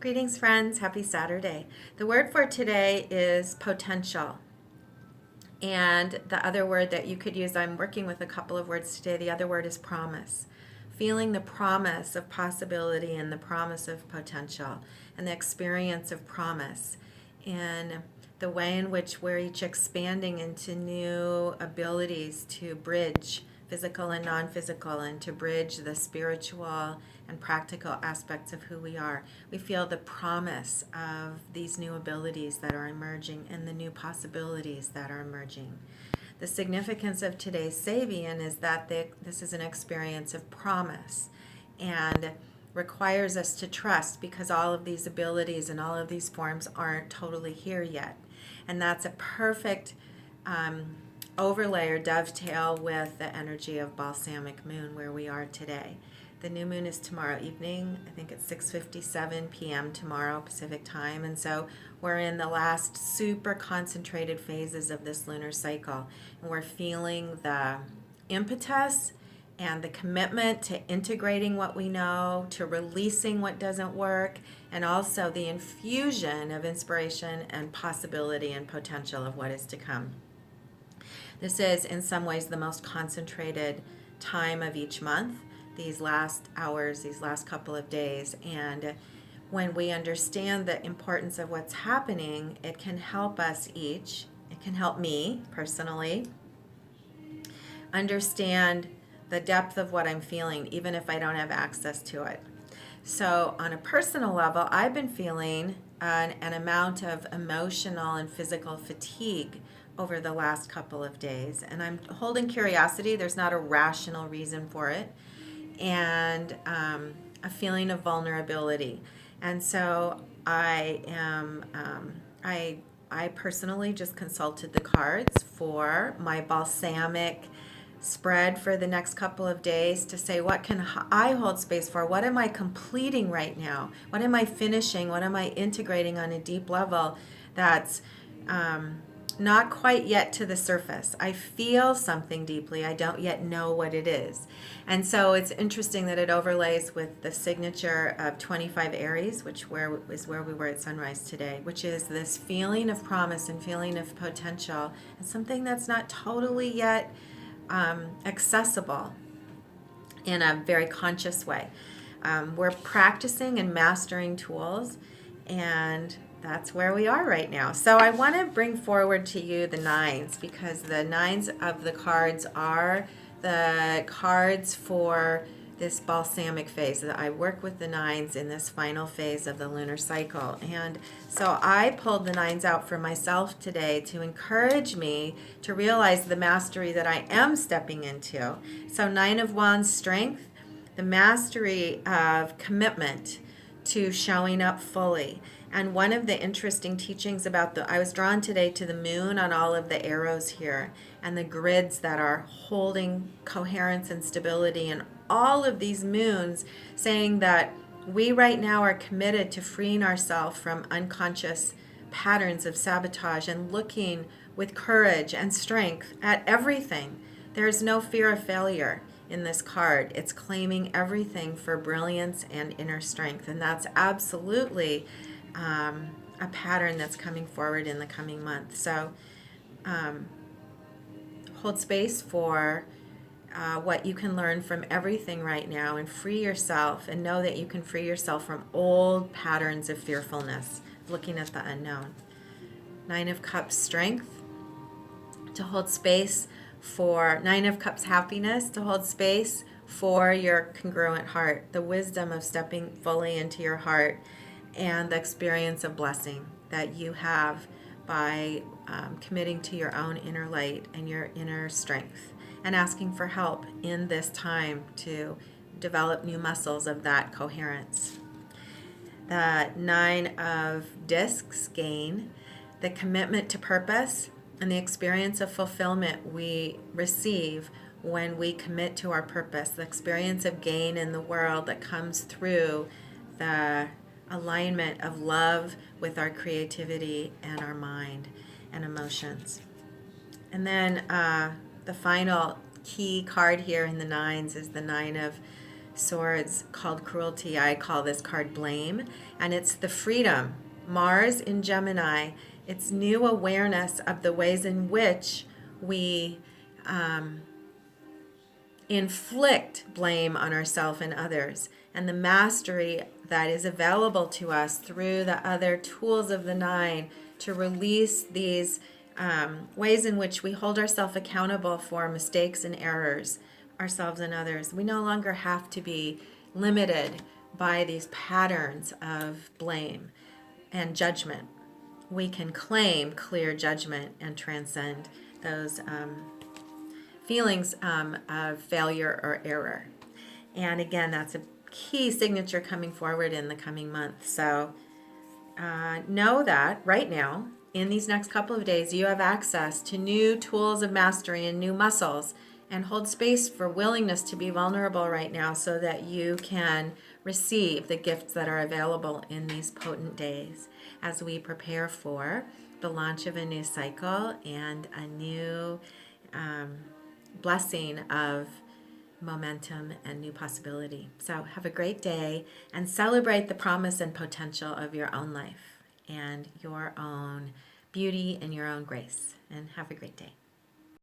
Greetings, friends. Happy Saturday. The word for today is potential. And the other word that you could use, I'm working with a couple of words today. The other word is promise. Feeling the promise of possibility and the promise of potential and the experience of promise. And the way in which we're each expanding into new abilities to bridge physical and non-physical and to bridge the spiritual and practical aspects of who we are. We feel the promise of these new abilities that are emerging and the new possibilities that are emerging. The significance of today's Sabian is that this is an experience of promise and requires us to trust because all of these abilities and all of these forms aren't totally here yet. And that's a perfect overlay or dovetail with the energy of balsamic moon where we are today. The new moon is tomorrow evening. I think it's 6:57 p.m. tomorrow Pacific time. And so we're in the last super concentrated phases of this lunar cycle. And we're feeling the impetus and the commitment to integrating what we know, to releasing what doesn't work, and also the infusion of inspiration and possibility and potential of what is to come. This is, in some ways, the most concentrated time of each month, these last hours, these last couple of days. And when we understand the importance of what's happening, it can help us each, it can help me personally, understand the depth of what I'm feeling, even if I don't have access to it. So, on a personal level, I've been feeling an amount of emotional and physical fatigue over the last couple of days. And I'm holding curiosity. There's not a rational reason for it. And a feeling of vulnerability. And so I am, I personally just consulted the cards for my balsamic spread for the next couple of days to say, what can I hold space for? What am I completing right now? What am I finishing? What am I integrating on a deep level that's not quite yet to the surface? I feel something deeply. I don't yet know what it is. And so it's interesting that it overlays with the signature of 25 Aries, which is where we were at sunrise today, which is this feeling of promise and feeling of potential and something that's not totally yet accessible in a very conscious way. We're practicing and mastering tools, and that's where we are right now. So I want to bring forward to you the nines, because the nines of the cards are the cards for this balsamic phase. I work with the nines in this final phase of the lunar cycle. And so I pulled the nines out for myself today to encourage me to realize the mastery that I am stepping into. So Nine of Wands, strength, the mastery of commitment to showing up fully. And one of the interesting teachings about I was drawn today to the moon on all of the arrows here and the grids that are holding coherence and stability, and all of these moons saying that we right now are committed to freeing ourselves from unconscious patterns of sabotage and looking with courage and strength at everything. There's no fear of failure in this card. It's claiming everything for brilliance and inner strength, and that's absolutely a pattern that's coming forward in the coming month. So hold space for what you can learn from everything right now, and free yourself, and know that you can free yourself from old patterns of fearfulness, looking at the unknown. Nine of Cups, strength, to hold space for Nine of Cups, happiness, to hold space for your congruent heart, the wisdom of stepping fully into your heart, and the experience of blessing that you have by committing to your own inner light and your inner strength, and asking for help in this time to develop new muscles of that coherence. The Nine of Discs, gain, the commitment to purpose and the experience of fulfillment we receive when we commit to our purpose, the experience of gain in the world that comes through the alignment of love with our creativity and our mind and emotions. And then the final key card here in the nines is the Nine of Swords called cruelty. I call this card blame, and it's the freedom. Mars in Gemini, it's new awareness of the ways in which we inflict blame on ourselves and others, and the mastery that is available to us through the other tools of the nine to release these ways in which we hold ourselves accountable for mistakes and errors, ourselves and others. We no longer have to be limited by these patterns of blame and judgment. We can claim clear judgment and transcend those feelings of failure or error. And again, that's a key signature coming forward in the coming month. So know that right now, in these next couple of days, you have access to new tools of mastery and new muscles, and hold space for willingness to be vulnerable right now so that you can receive the gifts that are available in these potent days as we prepare for the launch of a new cycle and a new blessing of momentum and new possibility. So have a great day and celebrate the promise and potential of your own life and your own beauty and your own grace. And have a great day.